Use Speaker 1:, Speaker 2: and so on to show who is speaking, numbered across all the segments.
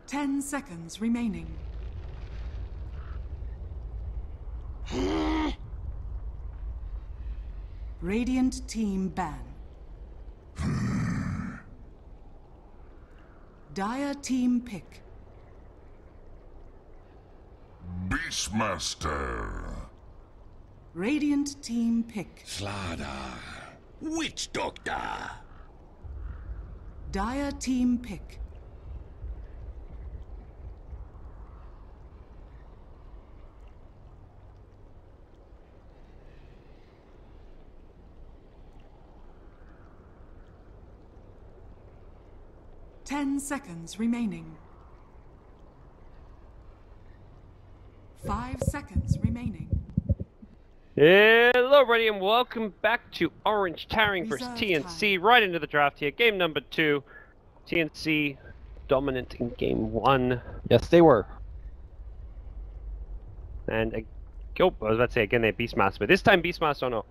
Speaker 1: 10 seconds remaining. Radiant team ban. Dire team pick.
Speaker 2: Beastmaster.
Speaker 1: Radiant team pick.
Speaker 3: Slada. Witch Doctor.
Speaker 1: Dire team pick. Ten seconds remaining. 5 seconds remaining.
Speaker 4: Hello everybody and welcome back to Orange.Taring versus
Speaker 1: Reserve
Speaker 4: TNC.
Speaker 1: time.
Speaker 4: Right into the draft here. Game number 2. TNC dominant in game 1.
Speaker 5: Yes, they were.
Speaker 4: And I was about to say again they're Beastmaster, but this time Beastmaster on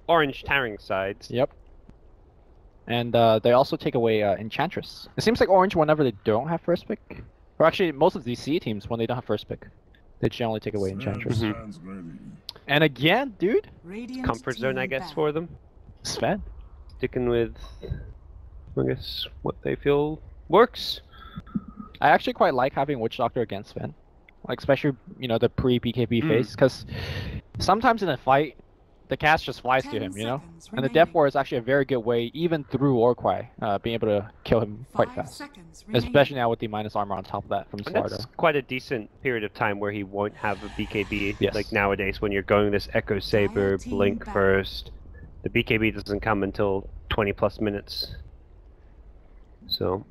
Speaker 4: Orange.Taring sides.
Speaker 5: Yep. And they also take away Enchantress. It seems like Orange, whenever they don't have first pick, or actually most of these C teams, when they don't have first pick, they generally take away Enchantress. And again, dude,
Speaker 1: Radiant
Speaker 4: Comfort zone, I
Speaker 1: team
Speaker 4: guess,
Speaker 1: ban.
Speaker 4: for them.
Speaker 5: Sven.
Speaker 4: Sticking with, I guess, what they feel works.
Speaker 5: I actually quite like having Witch Doctor against Sven. Like, especially, you know, the pre-BKB phase, because sometimes in a fight, the cast just flies to
Speaker 1: 10
Speaker 5: him, you know?
Speaker 1: seconds
Speaker 5: And the
Speaker 1: remaining.
Speaker 5: Death Ward is actually a very good way, even through Orquai, being able to kill him quite
Speaker 1: 5
Speaker 5: fast.
Speaker 1: seconds remaining.
Speaker 5: Especially now with the minus armor on top of that from
Speaker 4: And
Speaker 5: Slardo.
Speaker 4: that's quite a decent period of time where he won't have a BKB.
Speaker 5: Yes.
Speaker 4: Like nowadays when you're going this Echo Saber,
Speaker 1: team
Speaker 4: Blink
Speaker 1: back.
Speaker 4: first. The BKB doesn't come until 20 plus minutes. So,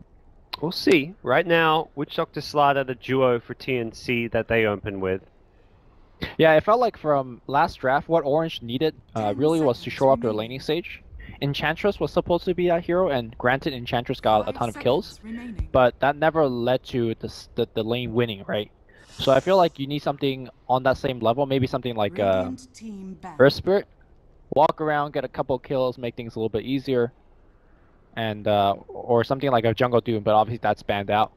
Speaker 4: we'll see. Right now, Witch Doctor Slada, the duo for TNC that they open with.
Speaker 5: Yeah, it felt like from last draft, what Orange needed
Speaker 1: 10
Speaker 5: really was to
Speaker 1: seconds
Speaker 5: show up their
Speaker 1: remaining.
Speaker 5: laning stage. Enchantress was supposed to be that hero, and granted, Enchantress got a
Speaker 1: 5
Speaker 5: ton of
Speaker 1: seconds
Speaker 5: kills,
Speaker 1: remaining.
Speaker 5: but that never led to the lane winning, right? So I feel like you need something on that same level, maybe something like
Speaker 1: Radiant team ban.
Speaker 5: Earth Spirit. Walk around, get a couple kills, make things a little bit easier, and or something like a Jungle Doom, but obviously that's banned out.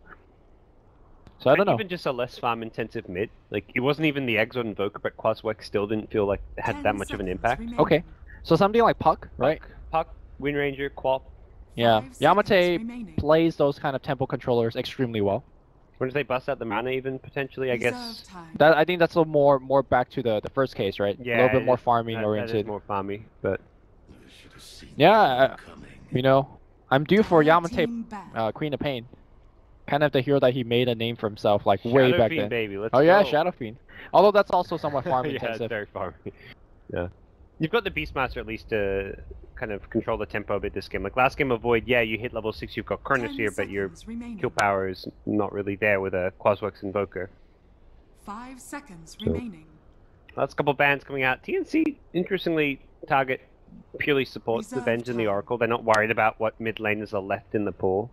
Speaker 5: So I don't know.
Speaker 4: Even just a less farm intensive mid. Like, it wasn't even the Exort Invoker, but Quaswex still didn't feel like it had
Speaker 1: 10
Speaker 4: that much of an
Speaker 1: seconds
Speaker 4: impact.
Speaker 1: remaining.
Speaker 5: Okay, so something like Puck, right?
Speaker 4: Puck, Wind Ranger, Quap.
Speaker 5: Yeah,
Speaker 1: 5 seconds
Speaker 5: Yamate
Speaker 1: remaining.
Speaker 5: plays those kind of tempo controllers extremely well.
Speaker 4: When did they bust out the mana even, potentially, I
Speaker 1: Reserve
Speaker 4: guess?
Speaker 1: time.
Speaker 5: That I think that's a more back to the first case, right?
Speaker 4: Yeah,
Speaker 5: a little bit
Speaker 4: it
Speaker 5: more
Speaker 4: is-
Speaker 5: farming
Speaker 4: that is
Speaker 5: oriented.
Speaker 4: more farmy, but...
Speaker 5: Yeah, you know, I'm due for
Speaker 1: Dire
Speaker 5: Yamate,
Speaker 1: team ban.
Speaker 5: Queen of Pain, kind of the hero that he made a name for himself, like way
Speaker 4: Shadow
Speaker 5: back
Speaker 4: Fiend,
Speaker 5: then.
Speaker 4: baby, let's
Speaker 5: Oh yeah,
Speaker 4: go.
Speaker 5: Shadow Fiend. Although that's also somewhat farm
Speaker 4: Yeah, it's
Speaker 5: intensive.
Speaker 4: very farmy. Yeah. You've got the Beastmaster at least to kind of control the tempo a bit this game. Like last game of Void, yeah, you hit level 6, you've got
Speaker 1: 10
Speaker 4: Chronosphere, but your
Speaker 1: seconds remaining.
Speaker 4: kill power is not really there with a Quaswex Invoker.
Speaker 1: 5 seconds
Speaker 4: So-
Speaker 1: remaining.
Speaker 4: Last couple bans coming out. TNC, interestingly, target purely supports the
Speaker 1: Reserve
Speaker 4: Venge and the
Speaker 1: time.
Speaker 4: Oracle. They're not worried about what mid laners are left in the pool.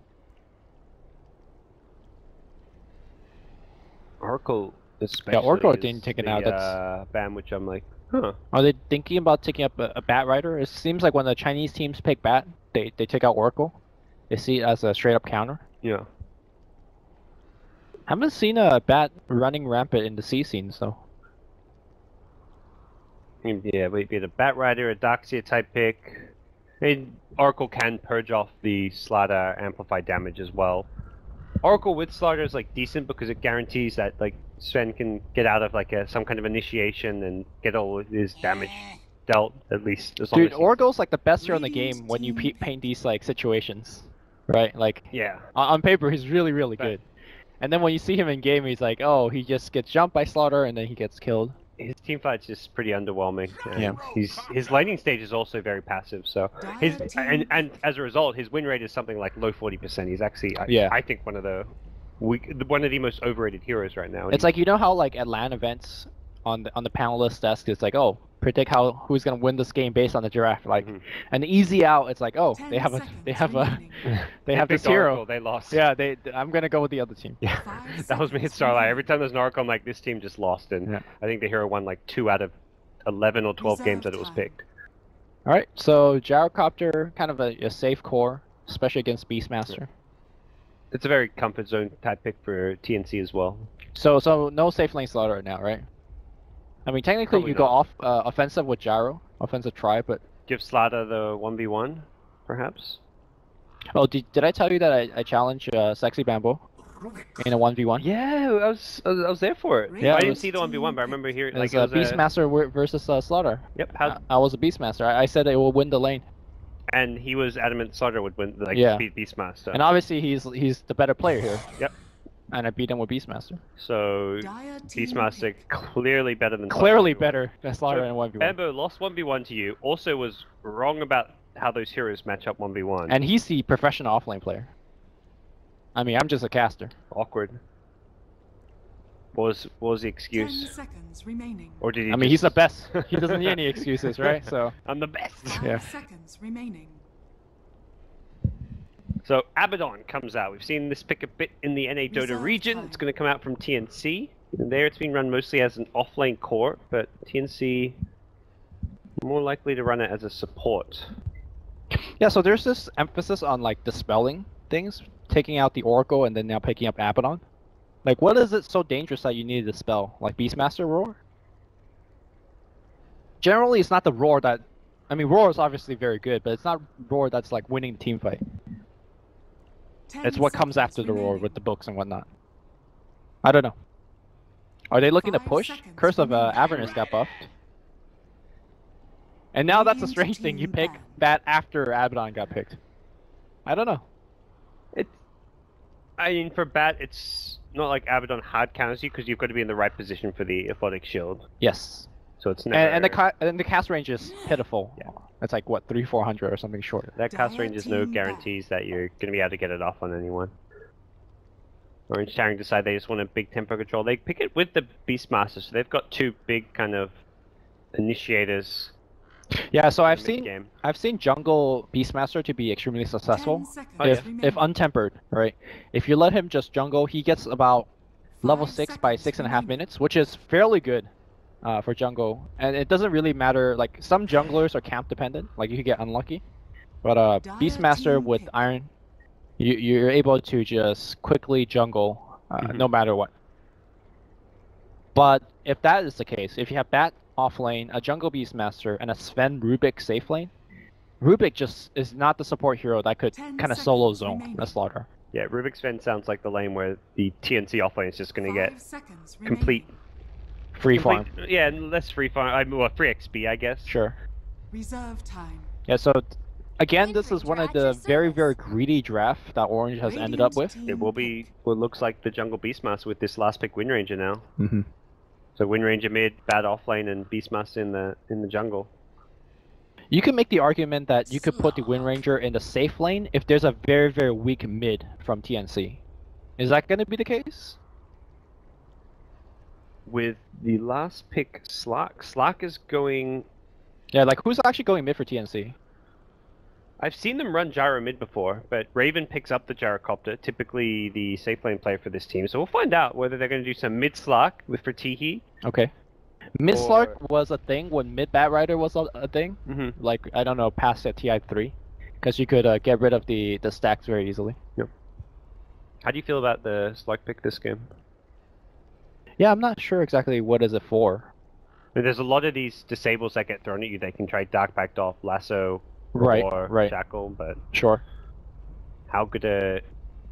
Speaker 4: Oracle especially
Speaker 5: Oracle
Speaker 4: is
Speaker 5: getting taken
Speaker 4: the,
Speaker 5: out, that's-
Speaker 4: ban, which I'm like, huh.
Speaker 5: Are they thinking about taking up a Bat Rider? It seems like when the Chinese teams pick Bat, they take out Oracle. They see it as a straight up counter.
Speaker 4: Yeah.
Speaker 5: Haven't seen a Bat running rampant in the C scenes though.
Speaker 4: Yeah, but it'd be the Bat Rider, a Darkseer type pick. I mean, Oracle can purge off the Slaughter amplify damage as well. Oracle with Slaughter is like decent because it guarantees that like Sven can get out of like some kind of initiation and get all his damage dealt at least. As long
Speaker 5: Dude,
Speaker 4: as
Speaker 5: Oracle's like the best hero in the
Speaker 1: Radiant
Speaker 5: game when you
Speaker 1: team
Speaker 5: paint these like situations, right? Like
Speaker 4: yeah.
Speaker 5: on paper, he's really
Speaker 4: But-
Speaker 5: good. And then when you see him in game, he's like, oh, he just gets jumped by Slaughter and then he gets killed.
Speaker 4: His team fight's just pretty underwhelming. And
Speaker 5: Yeah.
Speaker 4: his lightning stage is also very passive. So his
Speaker 1: Dire team
Speaker 4: and as a result, his win rate is something like low 40%. He's actually
Speaker 5: Yeah.
Speaker 4: I think one of the most overrated heroes right now.
Speaker 5: It's like, you know how like at LAN events on the panelist desk, it's like, oh, predict who's gonna win this game based on the giraffe. Like, an easy out, it's like, oh,
Speaker 1: 10
Speaker 5: they have
Speaker 1: seconds
Speaker 5: remaining. they have
Speaker 4: picked
Speaker 5: this hero.
Speaker 4: Oracle, they lost.
Speaker 5: Yeah, I'm gonna go with the other team.
Speaker 4: Yeah,
Speaker 1: 5
Speaker 4: that was me at
Speaker 1: seconds
Speaker 4: Starlight.
Speaker 1: remaining.
Speaker 4: Every time there's an Oracle, I'm like, this team just lost. And
Speaker 5: Yeah.
Speaker 4: I think the hero won like 2 out of 11 or 12 games that it was
Speaker 1: Reserve
Speaker 4: picked.
Speaker 5: All right, so Gyrocopter, kind of a safe core, especially against Beastmaster.
Speaker 4: It's a very comfort zone type pick for TNC as well.
Speaker 5: So no safe lane slaughter now, right? I mean, technically
Speaker 4: Probably
Speaker 5: you go
Speaker 4: not.
Speaker 5: off offensive with gyro, offensive try, but
Speaker 4: Give Slada the 1v1, perhaps?
Speaker 5: oh, did I tell you that I challenged Sexy Bamboo in a 1v1?
Speaker 4: Yeah, I was there for it.
Speaker 5: Yeah,
Speaker 4: I
Speaker 5: it
Speaker 4: didn't
Speaker 5: was-
Speaker 4: see the 1v1, but I remember hearing
Speaker 5: It was,
Speaker 4: like it was
Speaker 5: Beastmaster versus Slaughter.
Speaker 4: Yep,
Speaker 5: I was a Beastmaster. I said it will win the lane,
Speaker 4: and he was adamant Slaughter would win, like
Speaker 5: Yeah.
Speaker 4: beat Beastmaster.
Speaker 5: and obviously he's the better player here.
Speaker 4: Yep.
Speaker 5: And I beat him with Beastmaster.
Speaker 4: So
Speaker 1: Dire team
Speaker 4: Beastmaster
Speaker 1: pick.
Speaker 4: clearly better than
Speaker 5: Clearly
Speaker 4: Slaughter.
Speaker 5: better than Slaughter in 1v1.
Speaker 4: Bambo lost 1v1 to you. Also was wrong about how those heroes match up 1v1.
Speaker 5: And he's the professional offlane player. I mean, I'm just a caster.
Speaker 4: Awkward. What was the
Speaker 1: 10
Speaker 4: excuse?
Speaker 1: seconds remaining.
Speaker 4: Or did he
Speaker 5: I mean, he's
Speaker 4: just-
Speaker 5: the best. He doesn't need any excuses, right? So
Speaker 4: I'm the best.
Speaker 1: 5
Speaker 5: Yeah.
Speaker 1: seconds remaining.
Speaker 4: So Abaddon comes out. We've seen this pick a bit in the NA Dota
Speaker 1: Reserve
Speaker 4: region.
Speaker 1: time.
Speaker 4: It's going to come out from TNC. And there it's been run mostly as an offlane core, but TNC more likely to run it as a support.
Speaker 5: yeah, so there's this emphasis on like dispelling things, taking out the Oracle and then now picking up Abaddon. Like, what is it so dangerous that you need to dispel? Like Beastmaster Roar? Generally, it's not the Roar that. I mean, Roar is obviously very good, but it's not Roar that's like winning the team fight.
Speaker 1: 10
Speaker 5: It's what comes
Speaker 1: seconds
Speaker 5: after the Roar
Speaker 1: remaining.
Speaker 5: with the books and whatnot. I don't know. Are they looking to
Speaker 1: 5
Speaker 5: push?
Speaker 1: seconds
Speaker 5: Curse of
Speaker 1: remaining.
Speaker 5: Avernus got buffed. And now that's a
Speaker 1: Radiant
Speaker 5: strange thing. You
Speaker 1: team
Speaker 5: pick
Speaker 1: banned.
Speaker 5: that after Abaddon got picked. I don't know.
Speaker 4: I mean, for Bat, it's not like Abaddon hard counters you because you've got to be in the right position for the Athletic Shield.
Speaker 5: Yes.
Speaker 4: So it's never...
Speaker 5: And the cast range is pitiful.
Speaker 4: Yeah.
Speaker 5: It's like what 300-400 or something short.
Speaker 4: That cast
Speaker 1: Dire
Speaker 4: range is no
Speaker 1: team
Speaker 4: guarantees that you're going to be able to get it off on anyone. Orange.Taring decide they just want a big tempo control. They pick it with the Beastmaster, so they've got two big kind of initiators.
Speaker 5: Yeah, so I've
Speaker 4: mid-game.
Speaker 5: seen jungle Beastmaster to be extremely
Speaker 1: 10
Speaker 5: successful.
Speaker 1: seconds
Speaker 5: If
Speaker 1: remaining.
Speaker 5: untempered, right? If you let him just jungle, he gets about level
Speaker 1: 5
Speaker 5: 6 by
Speaker 1: seconds
Speaker 5: 6.5
Speaker 1: remaining.
Speaker 5: minutes, which is fairly good for jungle. And it doesn't really matter, like some junglers are camp dependent, like you could get unlucky. But
Speaker 1: Dire
Speaker 5: Beastmaster
Speaker 1: team
Speaker 5: with
Speaker 1: pick.
Speaker 5: Iron, you're able to just quickly jungle no matter what. But if that is the case, if you have Bat off lane, a jungle Beastmaster, and a Sven Rubik safe lane, Rubik just is not the support hero that could
Speaker 1: 10
Speaker 5: kind of solo
Speaker 1: seconds
Speaker 5: zone
Speaker 1: remaining.
Speaker 5: a slaughter.
Speaker 4: Yeah, Rubik's Fen sounds like the lane where the TNC offlane is just going to
Speaker 1: 5
Speaker 4: get
Speaker 1: seconds remaining.
Speaker 4: complete...
Speaker 5: Free farm.
Speaker 4: Yeah, and less free farm. I mean, well, free XP, I guess.
Speaker 5: Sure.
Speaker 1: Reserve time.
Speaker 5: Yeah, so again, this is one of the very, very greedy draft that Orange has ended up with.
Speaker 4: It will be what looks like the Jungle Beastmaster with this last pick Wind Ranger now.
Speaker 5: Mm-hmm.
Speaker 4: So Wind Ranger mid, Bat offlane, and Beastmaster in the jungle.
Speaker 5: You can make the argument that you could put the Wind Ranger in the safe lane if there's a very, very weak mid from TNC. Is that going to be the case?
Speaker 4: With the last pick, Slack is going...
Speaker 5: Yeah, like who's actually going mid for TNC?
Speaker 4: I've seen them run Gyro mid before, but Raven picks up the Gyrocopter, typically the safe lane player for this team. So we'll find out whether they're going to do some mid Slack with Fatihi.
Speaker 5: Okay. Mid
Speaker 4: Or-
Speaker 5: Slark was a thing when mid Bat Rider was a thing.
Speaker 4: Mm-hmm.
Speaker 5: Like, I don't know, past at TI3. Because you could get rid of the stacks very easily.
Speaker 4: How do you feel about the Slack pick this game?
Speaker 5: Yeah, I'm not sure exactly what is it for.
Speaker 4: I mean, there's a lot of these disables that get thrown at you. They can try Dark Pact off, Lasso,
Speaker 5: Right,
Speaker 4: or
Speaker 5: right.
Speaker 4: Shackle, but
Speaker 5: Sure.
Speaker 4: how good a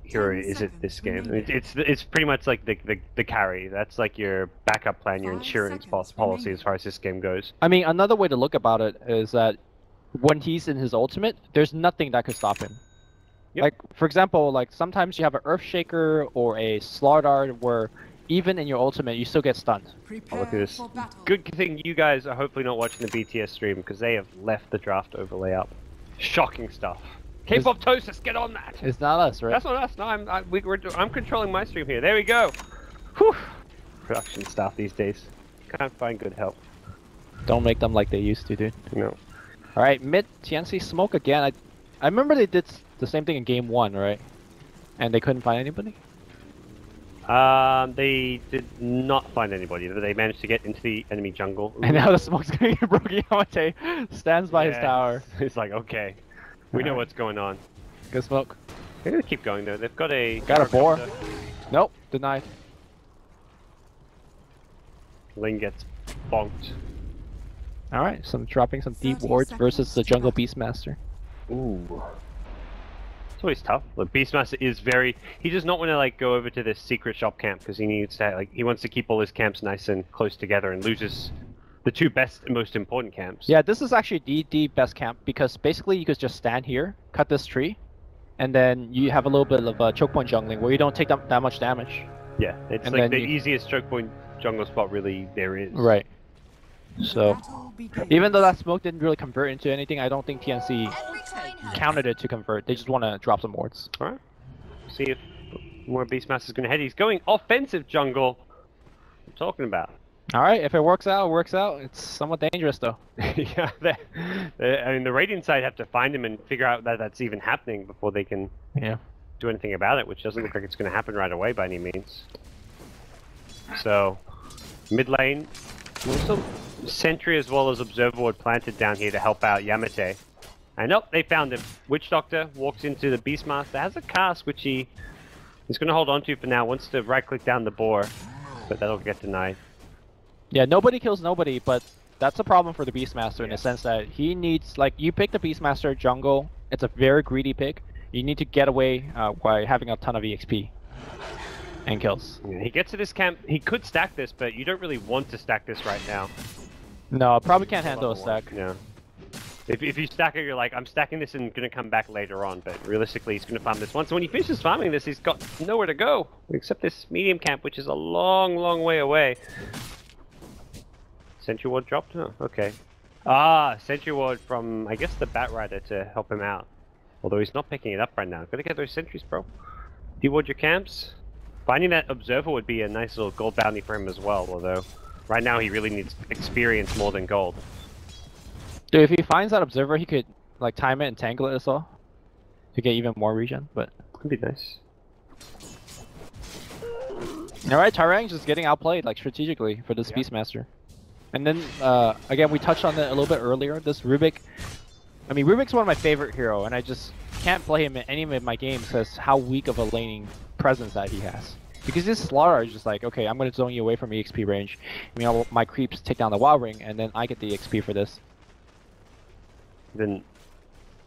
Speaker 4: hero
Speaker 1: 10
Speaker 4: is it this
Speaker 1: seconds
Speaker 4: game? I mean, it's pretty much like the carry. That's like your backup plan, your
Speaker 1: 5
Speaker 4: insurance
Speaker 1: seconds
Speaker 4: policy
Speaker 1: remaining.
Speaker 4: as far as this game goes.
Speaker 5: I mean, another way to look about it is that when he's in his ultimate, there's nothing that could stop him.
Speaker 4: Yep.
Speaker 5: Like, for example, like sometimes you have an Earthshaker or a Slardard where even in your ultimate, you still get stunned.
Speaker 1: Prepare
Speaker 4: look at this.
Speaker 1: for battle.
Speaker 4: Good thing you guys are hopefully not watching the BTS stream because they have left the draft overlay up. Shocking stuff. K-pop Toasters, get on that.
Speaker 5: It's not us, right?
Speaker 4: That's not us. No, I'm controlling my stream here. There we go. Whew. Production staff these days can't find good help.
Speaker 5: Don't make them like they used to, dude.
Speaker 4: No.
Speaker 5: All right, mid TNC smoke again. I remember they did the same thing in game 1, right? And they couldn't find anybody.
Speaker 4: They did not find anybody. They managed to get into the enemy jungle.
Speaker 5: And now the smoke's going to Broky Yamate stands by his
Speaker 4: Yeah,
Speaker 5: tower.
Speaker 4: It's like, okay, we know what's going on.
Speaker 5: Good smoke.
Speaker 4: They're gonna keep going though. They've got a
Speaker 5: boar. Nope, denied.
Speaker 4: Ling gets bonked.
Speaker 5: Alright, so I'm dropping some deep
Speaker 1: 30
Speaker 5: wards
Speaker 1: seconds
Speaker 5: versus the
Speaker 1: to
Speaker 5: jungle
Speaker 1: go.
Speaker 5: Beastmaster.
Speaker 4: Ooh. It's always tough. Look, Beastmaster is very. He does not want to like go over to this secret shop camp because he needs to like he wants to keep all his camps nice and close together and loses the two best and most important camps.
Speaker 5: Yeah, this is actually the best camp because basically you could just stand here, cut this tree, and then you have a little bit of choke point jungling where you don't take that much damage.
Speaker 4: Yeah, it's
Speaker 5: And
Speaker 4: like
Speaker 5: then
Speaker 4: the
Speaker 5: you-
Speaker 4: easiest choke point jungle spot really there is.
Speaker 5: Right. So,
Speaker 1: Battle begins.
Speaker 5: even though that smoke didn't really convert into anything, I don't think TNC counted it to convert. They just want to drop some wards.
Speaker 4: Alright. See if more Beastmaster's gonna head. He's going offensive jungle. I'm talking about.
Speaker 5: Alright, if it works out, it works out. It's somewhat dangerous though.
Speaker 4: Yeah, I mean the Radiant side have to find him and figure out that that's even happening before they can
Speaker 5: Yeah.
Speaker 4: do anything about it, which doesn't look like it's going to happen right away by any means. So, mid lane, also Sentry as well as Observer Ward planted down here to help out Yamate. And oh, they found him. Witch Doctor walks into the Beastmaster, has a cast which he's going to hold on to for now, wants to right click down the boar, but that'll get denied.
Speaker 5: Yeah, nobody kills nobody, but that's a problem for the Beastmaster in the sense that he needs, like, you pick the Beastmaster jungle, it's a very greedy pick. You need to get away by having a ton of EXP and kills.
Speaker 4: Yeah, he gets to this camp, he could stack this, but you don't really want to stack this right now.
Speaker 5: No, probably can't handle a stack.
Speaker 4: Yeah. If you stack it, you're like, I'm stacking this and gonna come back later on, but realistically he's gonna farm this once. So when he finishes farming this, he's got nowhere to go, except this medium camp, which is a long, long way away. Sentry Ward dropped? Oh, okay. Ah, Sentry Ward from, I guess, the Bat Rider to help him out. Although he's not picking it up right now. Gotta get those sentries, bro. De-ward your camps. Finding that Observer would be a nice little gold bounty for him as well, although right now he really needs experience more than gold.
Speaker 5: Dude, if he finds that Observer, he could, like, time it and tangle it as well to get even more regen, but...
Speaker 4: Could be nice.
Speaker 5: Alright, Tarang's just getting outplayed, like, strategically for this Beastmaster. And then, again, we touched on it a little bit earlier, this Rubik. I mean, Rubik's one of my favorite hero, and I just can't play him in any of my games because how weak of a laning presence that he has. Because this Slaughter is just like, okay, I'm going to zone you away from EXP range. I mean, my creeps take down the Wild Ring, and then I get the XP for this.
Speaker 4: Then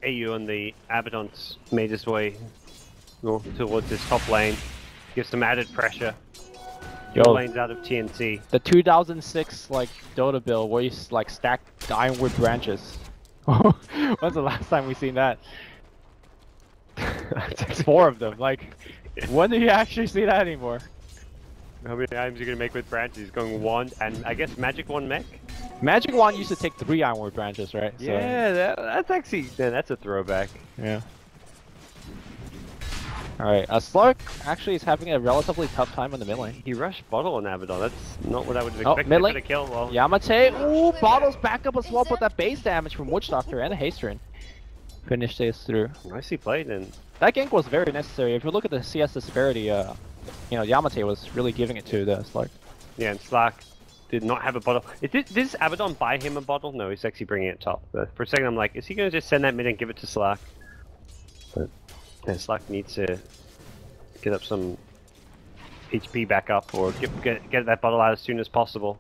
Speaker 4: AU on the Abaddon's made his way towards this top lane. Gives some added pressure.
Speaker 5: Yo,
Speaker 4: Lanes out of TNC.
Speaker 5: the 2006 like Dota build where you like stack the Ironwood branches. When's the last time we seen that? 4 of them. Like, when do you actually see that anymore?
Speaker 4: How many items are you gonna make with branches? He's going wand and I guess magic wand mech?
Speaker 5: Magic Wand used to take 3 Ironwood branches, right? So,
Speaker 4: Yeah, that's actually that's a throwback.
Speaker 5: yeah. Alright, Slark actually is having a relatively tough time in the mid lane.
Speaker 4: He rushed bottle on Abaddon. That's not what I would have
Speaker 5: Oh,
Speaker 4: expected
Speaker 5: mid
Speaker 4: for
Speaker 5: lane.
Speaker 4: the kill. Well,
Speaker 5: Yamate, ooh, Bottle's back up as well, but that base damage from Witch Doctor and a haste rune. Finish this through.
Speaker 4: nicely played and
Speaker 5: That gank was very necessary. If you look at the CS disparity, you know, Yamate was really giving it to the Slark.
Speaker 4: yeah, and Slack did not have a bottle. Did Abaddon buy him a bottle? No, he's actually bringing it top. But for a second I'm like, is he gonna just send that mid and give it to Slack? But yeah, Slack needs to get up some HP back up or get that bottle out as soon as possible.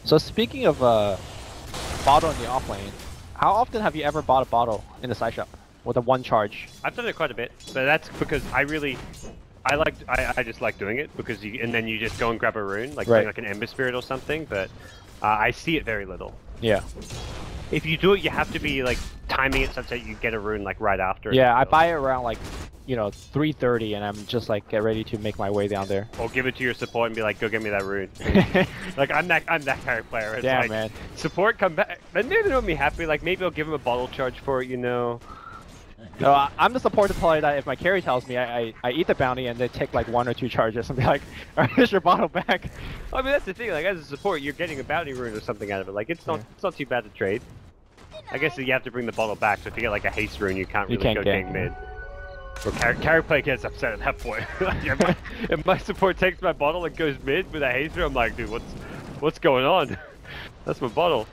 Speaker 5: So speaking of bottle in the off lane, how often have you ever bought a bottle in the side shop with a 1 charge?
Speaker 4: I've done it quite a bit, but that's because I just like doing it because and then you just go and grab a rune, like
Speaker 5: Right.
Speaker 4: like an Ember Spirit or something. But I see it very little.
Speaker 5: Yeah.
Speaker 4: If you do it, you have to be like timing it such that you get a rune like right after.
Speaker 5: Yeah, I buy it around like, 3:30, and I'm just like get ready to make my way down there.
Speaker 4: Or give it to your support and be like, go get me that rune. Like I'm that character player. It's
Speaker 5: Damn,
Speaker 4: like,
Speaker 5: man.
Speaker 4: Support come back, and they don't make me happy. Like maybe I'll give him a bottle charge for it, you know.
Speaker 5: No, I'm the support player that if my carry tells me, I eat the bounty and they take like 1 or 2 charges and be like, alright, here's your bottle back.
Speaker 4: I mean that's the thing. Like as a support, you're getting a bounty rune or something out of it. Like it's not too bad to trade. I guess you have to bring the bottle back. So if you get like a haste rune, you can't really
Speaker 5: can't
Speaker 4: go
Speaker 5: gank.
Speaker 4: gank mid. Or carry play gets upset at that point. Like, if my support takes my bottle and goes mid with a haste rune, I'm like, dude, what's going on? That's my bottle.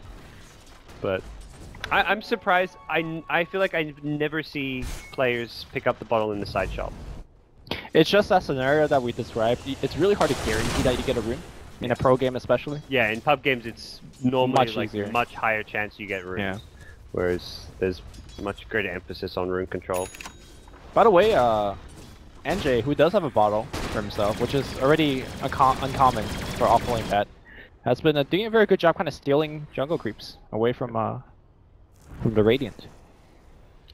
Speaker 4: But I'm surprised. I feel like I never see players pick up the bottle in the side shop.
Speaker 5: It's just that scenario that we described. It's really hard to guarantee that you get a rune. In a pro game especially.
Speaker 4: Yeah, in pub games it's normally
Speaker 5: Much
Speaker 4: like
Speaker 5: easier.
Speaker 4: much higher chance you get runes. Yeah. Whereas there's much greater emphasis on rune control.
Speaker 5: By the way, NJ, who does have a bottle for himself, which is already uncommon for off-lane bet, has been doing a very good job kind of stealing jungle creeps away from the Radiant.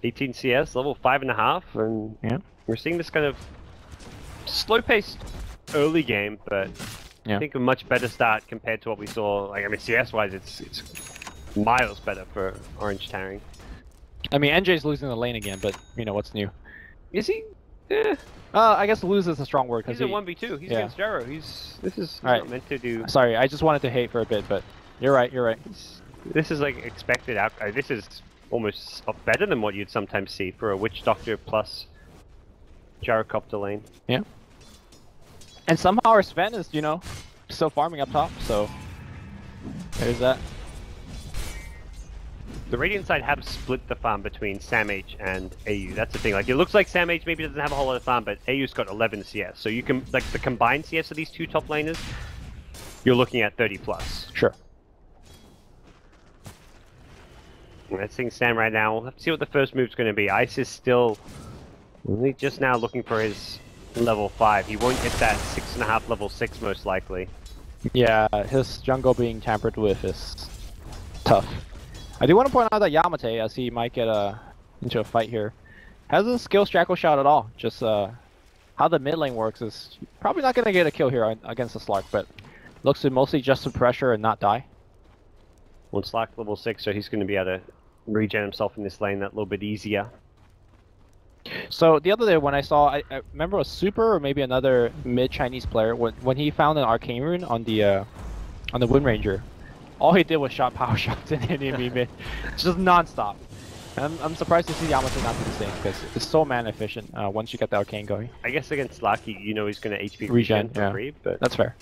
Speaker 4: 18 CS, level 5.5, and
Speaker 5: yeah,
Speaker 4: we're seeing this kind of slow-paced early game, but I think a much better start compared to what we saw. Like, I mean, CS-wise, it's miles better for Orange.Taring.
Speaker 5: I mean, NJ's losing the lane again, but you know what's new?
Speaker 4: Is he? Yeah.
Speaker 5: I guess lose is a strong word.
Speaker 4: He's a 1v2. He's against Jaro. This is not meant to do.
Speaker 5: Sorry, I just wanted to hate for a bit, but you're right. You're right.
Speaker 4: This is like expected outcome. This is almost better than what you'd sometimes see for a Witch Doctor plus Gyrocopter lane.
Speaker 5: Yeah. And somehow our Sven is, you know, still farming up top, so there's that.
Speaker 4: The Radiant side have split the farm between SamH and AU. That's the thing. Like, it looks like SamH maybe doesn't have a whole lot of farm, but AU's got 11 CS. So you can, like, the combined CS of these two top laners, you're looking at 30 plus.
Speaker 5: Sure.
Speaker 4: I think Sam right now, we'll have to see what the first move's going to be. Ice is still only just now looking for his level 5. He won't get that 6.5 level 6 most likely.
Speaker 5: Yeah, his jungle being tampered with is tough. I do want to point out that Yamate, as he might get into a fight here, hasn't skilled Shackle Shot at all. Just how the mid lane works is probably not going to get a kill here against the Slark, but looks to mostly just to pressure and not die.
Speaker 4: Well, Slark level 6, so he's going to be able to regen himself in this lane that little bit easier.
Speaker 5: So the other day when I saw, I remember a Super or maybe another mid-Chinese player, when he found an Arcane Rune on the Wind Ranger, all he did was shot power shots in enemy mid, just non-stop. And I'm surprised to see Yamato not do the same, because it's so mana efficient once you get the Arcane going.
Speaker 4: I guess against Slarky, you know he's going to HP regen for free, but
Speaker 5: that's fair.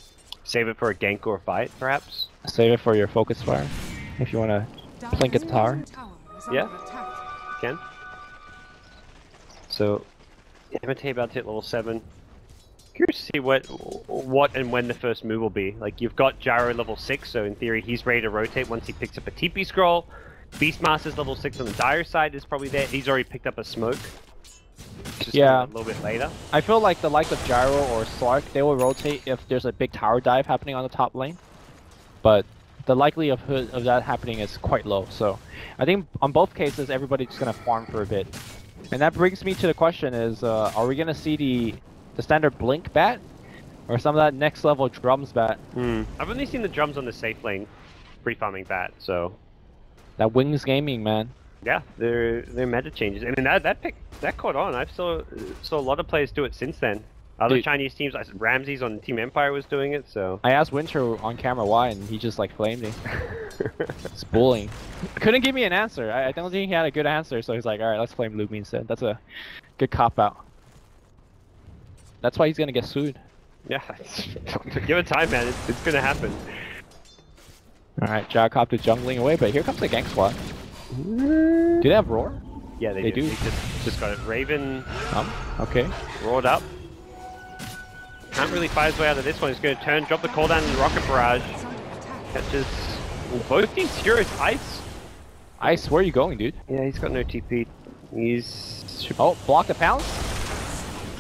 Speaker 4: Save it for a gank or a fight, perhaps?
Speaker 5: Save it for your Focus Fire, if you want to plink at the tower.
Speaker 4: Yeah, can. So, Yamate about to hit level 7. Curious to see what and when the first move will be. Like, you've got Jaro level 6, so in theory he's ready to rotate once he picks up a TP scroll. Beastmaster's level 6 on the Dire side is probably there. He's already picked up a smoke. Just a little bit later.
Speaker 5: I feel like the likes of Gyro or Slark, they will rotate if there's a big tower dive happening on the top lane. But the likelihood of that happening is quite low. So I think on both cases, everybody's just going to farm for a bit. And that brings me to the question is, are we going to see the standard Blink bat? Or some of that next level Drums bat?
Speaker 4: I've only seen the Drums on the safe lane pre-farming bat, so...
Speaker 5: That Wings Gaming, man.
Speaker 4: Yeah, their meta changes. I mean, that caught on. I've saw a lot of players do it since then. Other Chinese teams, like Ramses on Team Empire was doing it, so... I
Speaker 5: asked Winter on camera why, and he just, like, flamed me. It's bullying. Couldn't give me an answer. I don't think he had a good answer, so he's like, alright, let's flame Lumi instead. That's a good cop-out. That's why he's gonna get sued.
Speaker 4: Yeah, give it time, man. It's gonna happen.
Speaker 5: Alright, Gyrocopter jungling away, but here comes the gank squad. Do they have Roar?
Speaker 4: Yeah, they do. They just got it. Raven...
Speaker 5: okay.
Speaker 4: Roared up. Can't really fight his way out of this one. He's going to turn, drop the cooldown in the Rocket Barrage. Catches both teams. Heroes. Ice.
Speaker 5: Ice, where are you going, dude?
Speaker 4: Yeah, he's got no TP. He's...
Speaker 5: Oh, block the pounce?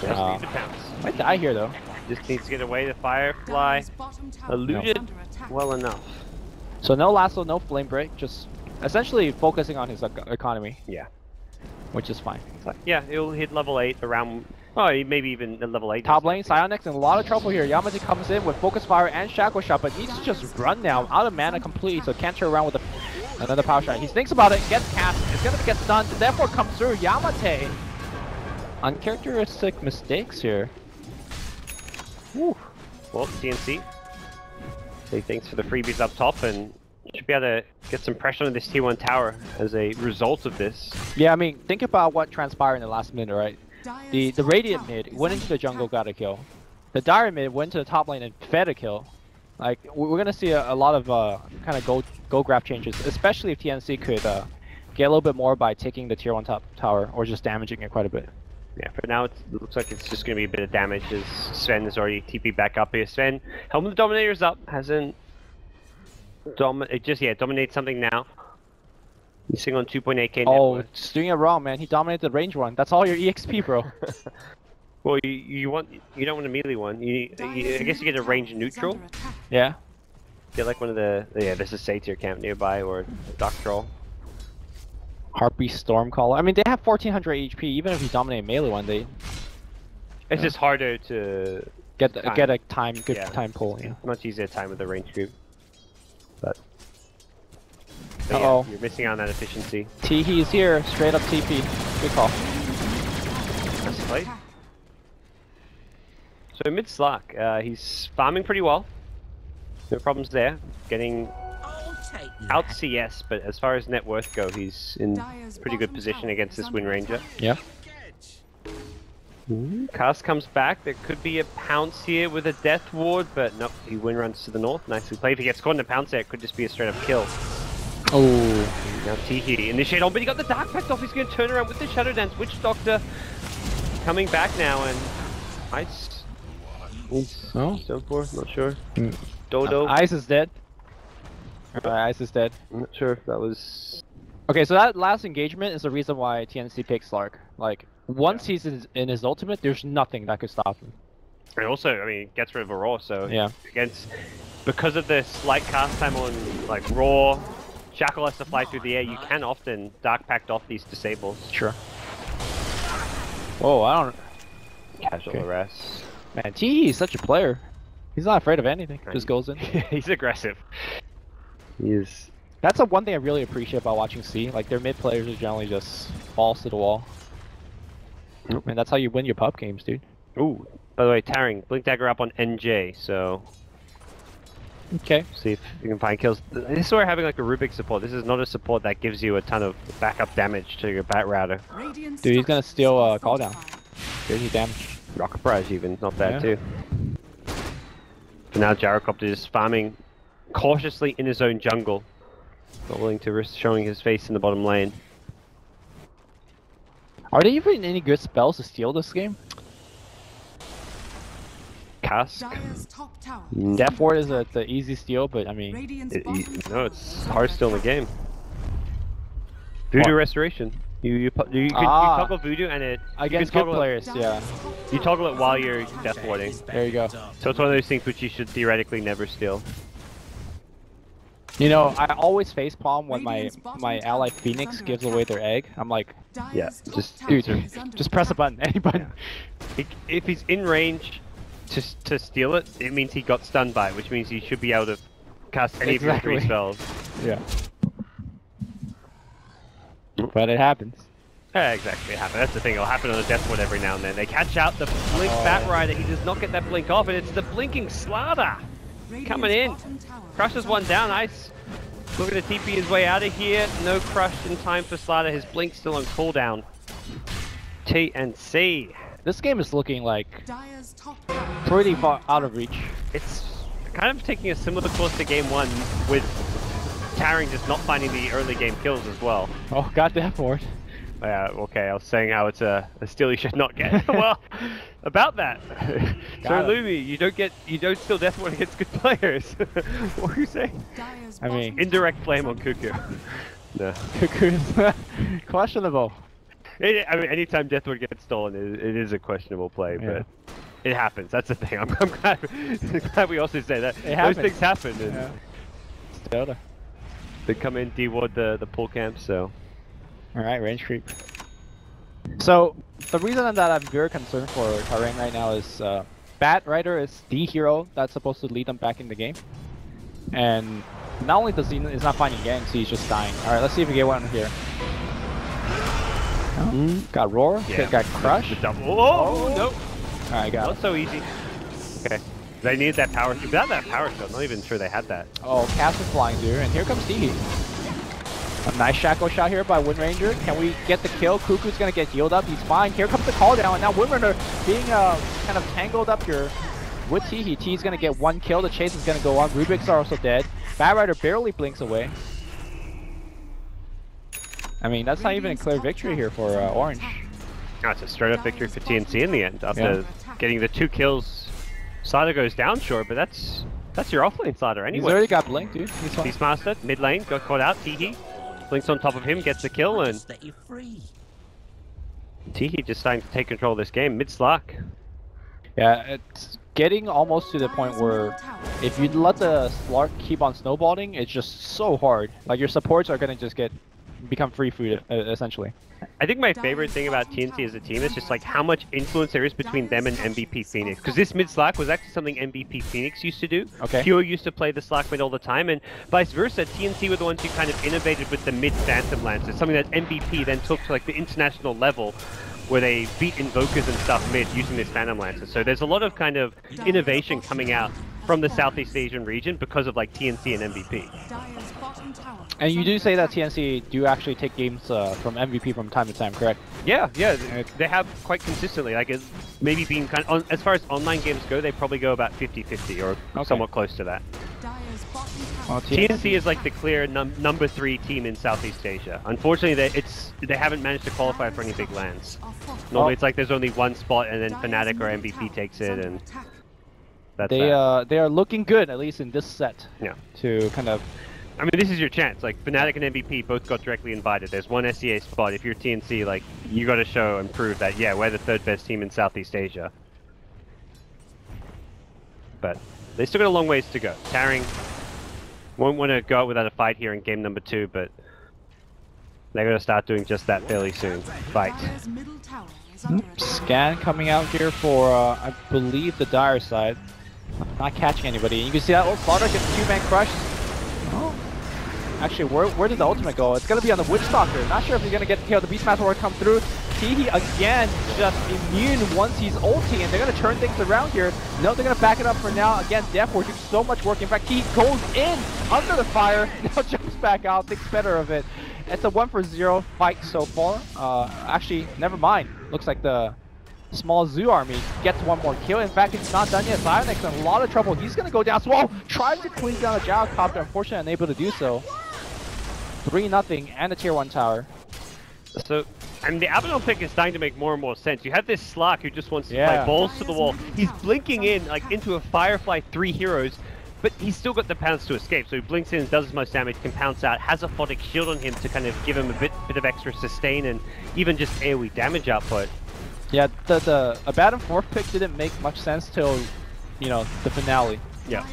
Speaker 4: Just needs to pounce.
Speaker 5: Might die here, though.
Speaker 4: Just needs to get away. The Firefly eluded well enough.
Speaker 5: So no lasso, no flame break, just essentially focusing on his economy.
Speaker 4: Yeah.
Speaker 5: Which is fine.
Speaker 4: Yeah, he'll hit level 8 around... Oh, maybe even at level 8.
Speaker 5: Top lane, Psionics in a lot of trouble here. Yamate comes in with Focus Fire and Shackle Shot, but needs to just run now, out of mana completely, so can't turn around with another power shot. He thinks about it, gets cast, it's gonna get stunned, therefore comes through. Yamate! Uncharacteristic mistakes here.
Speaker 4: Woo. Well, TNC. Say thanks for the freebies up top, and should be able to get some pressure on this T1 tower as a result of this.
Speaker 5: Yeah, I mean, think about what transpired in the last minute, right? The Radiant mid went into the jungle, got a kill. The Dire mid went to the top lane and fed a kill. Like, we're gonna see a lot of kind of go grab changes, especially if TNC could get a little bit more by taking the tier 1 top tower or just damaging it quite a bit.
Speaker 4: Yeah, for now it looks like it's just going to be a bit of damage as Sven is already TP back up here. Sven, Helm of the Dominator's up, hasn't dominates something now. He's sitting on 2.8k net
Speaker 5: Oh,
Speaker 4: worth.
Speaker 5: just doing it wrong, man. He dominated the range one. That's all your EXP, bro.
Speaker 4: Well, you don't want a melee one. I guess you get a range neutral.
Speaker 5: Yeah.
Speaker 4: Get like one of the there's a Satyr camp nearby or a Dark Troll.
Speaker 5: Harpy Stormcaller. I mean, they have 1400 HP. Even if you dominate melee one,
Speaker 4: It's just harder to
Speaker 5: get a good time pull. Yeah.
Speaker 4: Much easier time with the range group. But
Speaker 5: Uh-oh.
Speaker 4: You're missing out on that efficiency.
Speaker 5: He's here. Straight up TP. Good call.
Speaker 4: That's the play. So mid Slack, he's farming pretty well. No problems there. Getting out CS, but as far as net worth go, he's in pretty good position against this Wind Ranger.
Speaker 5: Yeah.
Speaker 4: Cast comes back. There could be a pounce here with a death ward, but nope. He wind runs to the north. Nicely played. If he gets caught in a pounce there, it could just be a straight up kill.
Speaker 5: Oh.
Speaker 4: Now Teehee initiate on, but he got the Dark Pact off. He's going to turn around with the Shadow Dance. Witch Doctor coming back now, and Ice.
Speaker 5: Oh.
Speaker 4: So forth, not sure. Dodo.
Speaker 5: Ice is dead. Ice is dead.
Speaker 4: I'm not sure if that was.
Speaker 5: Okay, so that last engagement is the reason why TNC picks Slark. Like, once he's in his ultimate, there's nothing that could stop him.
Speaker 4: And also, I mean, gets rid of a Raw, so
Speaker 5: yeah.
Speaker 4: Because of the slight cast time on like Raw, Shackle has to fly through the air. You can often Dark Pact off these disables.
Speaker 5: Sure. Oh, I don't.
Speaker 4: Casual arrest.
Speaker 5: Man, T is such a player. He's not afraid of anything. Just goes in.
Speaker 4: He's aggressive. He is.
Speaker 5: That's the one thing I really appreciate about watching C. Like, their mid players are generally just balls to the wall.
Speaker 4: Nope.
Speaker 5: Man, that's how you win your pub games, dude.
Speaker 4: Ooh. By the way, Taring, Blink Dagger up on NJ, so.
Speaker 5: Okay.
Speaker 4: See if you can find kills. This is where having like a Rubik support. This is not a support that gives you a ton of backup damage to your Bat Router.
Speaker 5: Dude, he's gonna steal call down. Crazy damage.
Speaker 4: Rocket Prize even, not bad
Speaker 5: Yeah.
Speaker 4: too. So now Gyrocopter is farming cautiously in his own jungle. Not willing to risk showing his face in the bottom lane.
Speaker 5: Are there even any good spells to steal this game?
Speaker 4: Cask?
Speaker 5: Death Ward is the easy steal, but I mean...
Speaker 4: No, it's hard still in the game. Voodoo Restoration. You toggle Voodoo and it...
Speaker 5: Against good players, yeah.
Speaker 4: You toggle it while you're Death Warding.
Speaker 5: There you go.
Speaker 4: So it's one of those things which you should theoretically never steal.
Speaker 5: You know, I always facepalm when my ally Phoenix gives away their egg. I'm like,
Speaker 4: yeah,
Speaker 5: just press a button, any button.
Speaker 4: Yeah. If he's in range to steal it, it means he got stunned by it, which means he should be able to cast any of your 3 spells.
Speaker 5: Yeah. But it happens.
Speaker 4: Yeah, exactly, it happens. That's the thing, it'll happen on a Death Ward every now and then. They catch out the Blink Bat Rider, he does not get that blink off, and it's the blinking Slaughter coming in. Crushes one down, Ice. Looking to TP his way out of here. No crush in time for Slaughter, his blink's still on cooldown. TNC.
Speaker 5: This game is looking like pretty far out of reach.
Speaker 4: It's kind of taking a similar course to game 1 with Taring just not finding the early game kills as well.
Speaker 5: Oh, got Death Ward.
Speaker 4: Yeah, okay, I was saying how it's a steal you should not get. Well, about that. So Lumi, you don't steal Death Ward against good players. What are you saying?
Speaker 5: I mean,
Speaker 4: indirect flame on Cuckoo. No.
Speaker 5: Cuckoo's questionable.
Speaker 4: I mean, anytime Death Ward gets stolen, it is a questionable play, but it happens. That's the thing. I'm glad we also say that. Those things happen. And they come in, de-ward the pull camp, so.
Speaker 5: Alright, range creep. So, the reason that I'm very concerned for Taring right now is Bat Rider is the hero that's supposed to lead them back in the game. And not only does he's not finding ganks, he's just dying. Alright, let's see if we get one here. Oh, got Roar, got Crush.
Speaker 4: The double. Oh, no!
Speaker 5: Alright, got
Speaker 4: Not so easy. Okay. They need that power. Without that power shot, I'm not even sure they had that.
Speaker 5: Oh, Cass is flying through, and here comes Teehee. A nice Shackle shot here by Wind Ranger. Can we get the kill? Cuckoo's gonna get healed up. He's fine. Here comes the call down, and now Wind Ranger being kind of tangled up here with Teehee. Teehee's gonna get 1 kill. The chase is gonna go on. Rubiks are also dead. Bat Rider barely blinks away. I mean, that's not even a clear victory here for Orange.
Speaker 4: That's a straight up victory for TNC in the end. After getting the 2 kills, Slider goes down short, but that's your offlane Slider anyway.
Speaker 5: He's already got Blink, dude. He's fine.
Speaker 4: Beastmaster, mid lane, got caught out. Teehee, Blink's on top of him, gets the kill, and Teehee just starting to take control of this game, mid-Slark.
Speaker 5: Yeah, it's getting almost to the point where if you let the Slark keep on snowballing, it's just so hard. Like, your supports are gonna just become free food, essentially.
Speaker 4: I think my favorite thing about TNC as a team is just like how much influence there is between them and MVP Phoenix. Because this mid-Slark was actually something MVP Phoenix used to do.
Speaker 5: Okay.
Speaker 4: Pure used to play the Slark mid all the time, and vice versa. TNC were the ones who kind of innovated with the mid-Phantom Lancer, something that MVP then took to like the international level, where they beat Invokers and stuff mid using this Phantom Lancer. So there's a lot of kind of innovation coming out from the Southeast Asian region because of like TNC and MVP.
Speaker 5: And you do say that TNC do actually take games from MVP from time to time, correct?
Speaker 4: Yeah, they have quite consistently. Like, it's maybe being kind of, as far as online games go, they probably go about 50-50 or somewhat close to that.
Speaker 5: Well,
Speaker 4: TNC is like the clear number 3 team in Southeast Asia. Unfortunately, they haven't managed to qualify for any big lands. Normally, it's like there's only one spot, and then Fnatic or MVP takes it, and that's
Speaker 5: they are looking good, at least in this set.
Speaker 4: Yeah.
Speaker 5: To kind of.
Speaker 4: I mean, this is your chance. Like, Fnatic and MVP both got directly invited. There's one SEA spot. If you're TNC, like, you got to show and prove that, yeah, we're the 3rd best team in Southeast Asia. But they still got a long ways to go. Taring won't want to go out without a fight here in game number 2, but they're going to start doing just that fairly soon. Fight.
Speaker 5: Scan coming out here for, I believe, the Dire side. Not catching anybody. You can see that Slaughter gets 2-man crush. Oh. Actually, where did the ultimate go? It's going to be on the Witchstalker. Not sure if he's going to get the kill. The Beastmaster will come through. Teehee again just immune once he's ulti, and they're going to turn things around here. No, they're going to back it up for now. Again, Def, we're doing so much work. In fact, he goes in under the fire. Now jumps back out, thinks better of it. It's a 1-for-0 fight so far. Actually, never mind. Looks like the small Zoo army gets one more kill. In fact, it's not done yet. Zionex's in a lot of trouble. He's going to go down. Swallow tries to clean down a gyrocopter. Unfortunately, unable to do so. 3-0 and a tier 1 tower.
Speaker 4: So, and the Abaddon pick is starting to make more and more sense. You have this Slark who just wants to play balls to the wall. He's blinking in like into a Firefly 3 heroes, but he's still got the pounce to escape. So he blinks in, does his most damage, can pounce out, has a photic shield on him to kind of give him a bit of extra sustain and even just AoE damage output. Yeah,
Speaker 5: the Abaddon 4th pick didn't make much sense till, you know, the finale.
Speaker 4: Yeah.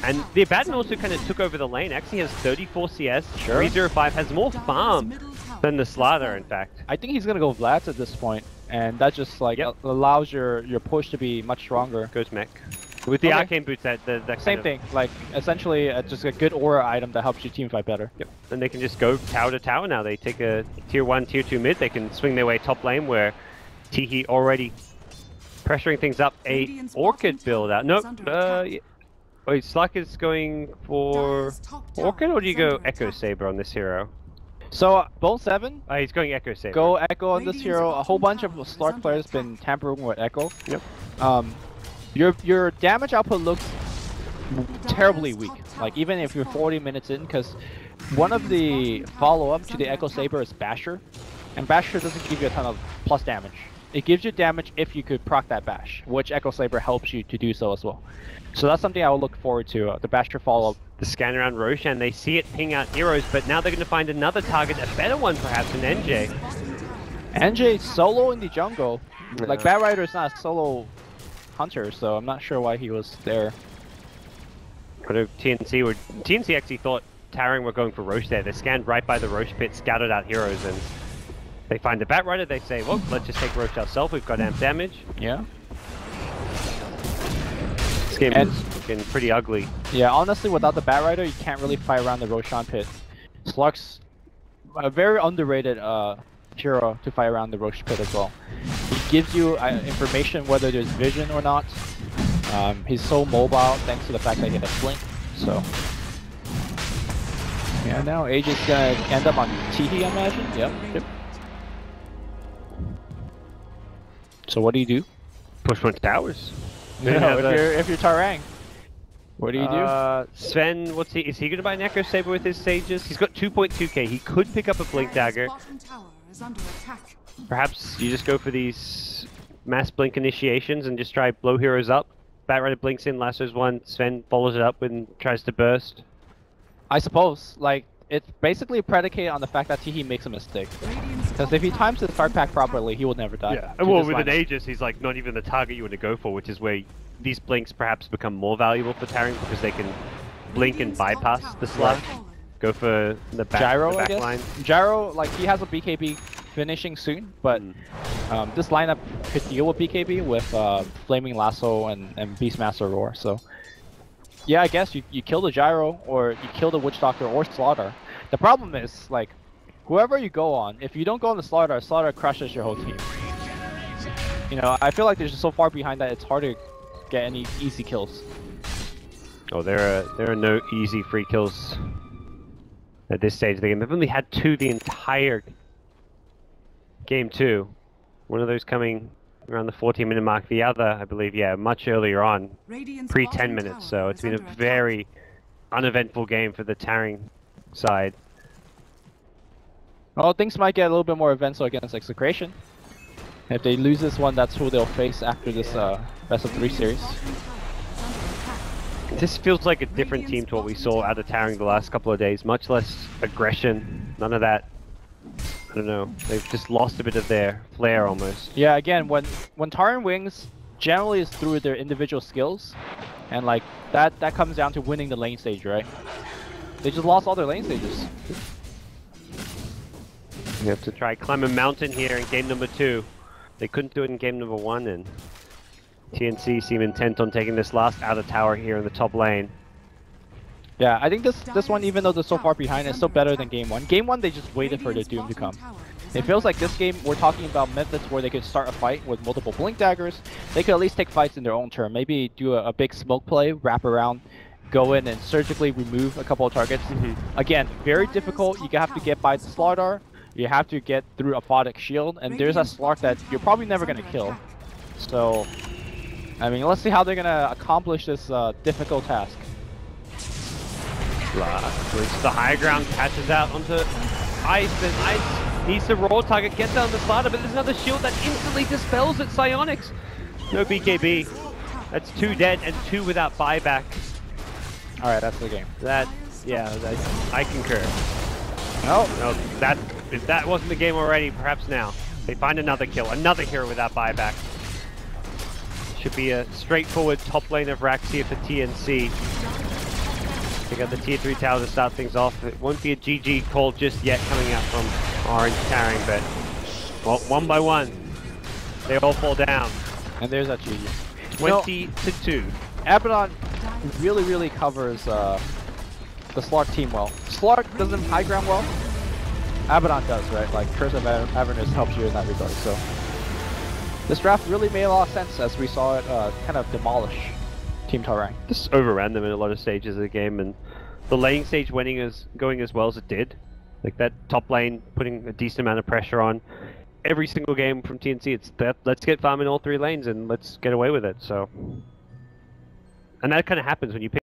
Speaker 4: And the Abaddon also kind of took over the lane. Actually has 34 CS, 305, has more farm than the Slaughter, in fact.
Speaker 5: I think he's going to go Vlad at this point, and that just like allows your push to be much stronger.
Speaker 4: Goes mech. With the arcane boots, that
Speaker 5: same thing. Like, essentially, just a good aura item that helps your team fight better.
Speaker 4: Yep. And they can just go tower to tower now. They take a tier 1, tier 2 mid. They can swing their way top lane where Teehee already pressuring things up. A Orchid build out. Nope. Wait, Slack is going for Orchid, or do you go Echo Saber on this hero?
Speaker 5: So, bo3,
Speaker 4: he's going Echo Saber.
Speaker 5: Go Echo on this hero. A whole bunch of Slark players been tampering with Echo.
Speaker 4: Yep.
Speaker 5: Your damage output looks terribly weak. Like, even if you're 40 minutes in, because one of the follow-up to the Echo Saber is Basher. And Basher doesn't give you a ton of plus damage. It gives you damage if you could proc that Bash, which Echo Saber helps you to do so as well. So that's something I will look forward to, the Basher follow-up.
Speaker 4: The scan around Roshan, they see it ping out heroes, but now they're going to find another target, a better one perhaps, in NJ.
Speaker 5: NJ solo in the jungle. Like, Bat Rider is not a solo hunter, so I'm not sure why he was there.
Speaker 4: But TNC actually thought Taring were going for Roche there. They scanned right by the Roche pit, scouted out heroes, and they find the Bat Rider. They say, well, let's just take Roche ourselves. We've got amp damage.
Speaker 5: Yeah.
Speaker 4: This game is looking pretty ugly.
Speaker 5: Yeah, honestly, without the Bat Rider, you can't really fight around the Roshan pit. Slark's a very underrated hero to fight around the Roche pit as well. He gives you information whether there's vision or not. He's so mobile thanks to the fact that he has Blink. So yeah, now Age is gonna end up on Teehee, I imagine. Yep. So what do you do?
Speaker 4: Push one towers.
Speaker 5: No, if you're Tarang. What do you do?
Speaker 4: Sven, is he gonna buy an Echo Saber with his sages? He's got 2.2k. He could pick up a Blink Dagger.
Speaker 1: Bottom tower is under attack.
Speaker 4: Perhaps you just go for these mass blink initiations and just try blow heroes up. Batrider blinks in, lassos one, Sven follows it up and tries to burst.
Speaker 5: I suppose, like, it's basically predicated on the fact that Teehee makes a mistake. Because if he times the start pack properly, he will never die.
Speaker 4: Yeah, well, with an Aegis, he's like not even the target you want to go for, which is where these blinks perhaps become more valuable for Taring because they can blink and bypass the slot. Go for the back,
Speaker 5: Gyro,
Speaker 4: the back
Speaker 5: I guess.
Speaker 4: line.
Speaker 5: Gyro, like, he has a BKB finishing soon, but this lineup could deal with BKB with Flaming Lasso and Beastmaster Roar, so... Yeah, I guess you kill the Gyro, or you kill the Witch Doctor or Slaughter. The problem is, like, whoever you go on, if you don't go on the Slaughter crushes your whole team. You know, I feel like they're just so far behind that it's hard to get any easy kills.
Speaker 4: Oh, there are no easy free kills at this stage of the game. They've only had 2 the entire game 2. One of those coming around the 14-minute mark. The other, I believe, yeah, much earlier on, pre-10 minutes. So it's been a very uneventful game for the Taring side.
Speaker 5: Well, things might get a little bit more eventful against Execration. If they lose this one, that's who they'll face after this best of 3 series.
Speaker 4: This feels like a different team to what we saw out of Taring the last couple of days. Much less aggression, none of that. I don't know, they've just lost a bit of their flair almost.
Speaker 5: Yeah, again, when Taring wins, generally it's through their individual skills. And like, that comes down to winning the lane stage, right? They just lost all their lane stages.
Speaker 4: You have to try climb a mountain here in game number 2. They couldn't do it in game number 1, and TNC seem intent on taking this last outer tower here in the top lane.
Speaker 5: Yeah, I think this one, even though they're so far behind, is still better than game 1. Game 1, they just waited for the Doom to come. It feels like this game, we're talking about methods where they could start a fight with multiple Blink Daggers. They could at least take fights in their own turn. Maybe do a big smoke play, wrap around, go in and surgically remove a couple of targets. Again, very difficult. You have to get by the Slardar. You have to get through a Photic Shield. And there's a Slark that you're probably never going to kill. So, I mean, let's see how they're going to accomplish this difficult task.
Speaker 4: Reaches the high ground, catches out onto Ice, and Ice needs the raw target, gets down the Slaughter, but there's another shield that instantly dispels it. Psionics. No BKB. That's 2 dead and 2 without buyback.
Speaker 5: Alright, that's the game.
Speaker 4: I concur. No, if that wasn't the game already, perhaps now. They find another kill, another hero without buyback. Should be a straightforward top lane of Raxia for TNC. They got the tier 3 tower to start things off. It won't be a GG call just yet coming out from Orange.Taring, but well, one by one, they all fall down.
Speaker 5: And there's that GG.
Speaker 4: 20-2.
Speaker 5: Abaddon really covers the Slark team well. Slark doesn't high ground well. Abaddon does, right? Like, Curse of Avernus helps you in that regard, so. This draft really made a lot of sense as we saw it kind of demolish Team Taring.
Speaker 4: Just overran them in a lot of stages of the game, and the lane stage going as well as it did. Like that top lane putting a decent amount of pressure on every single game from TNC. It's that let's get farm in all 3 lanes and let's get away with it. So, and that kind of happens when you pick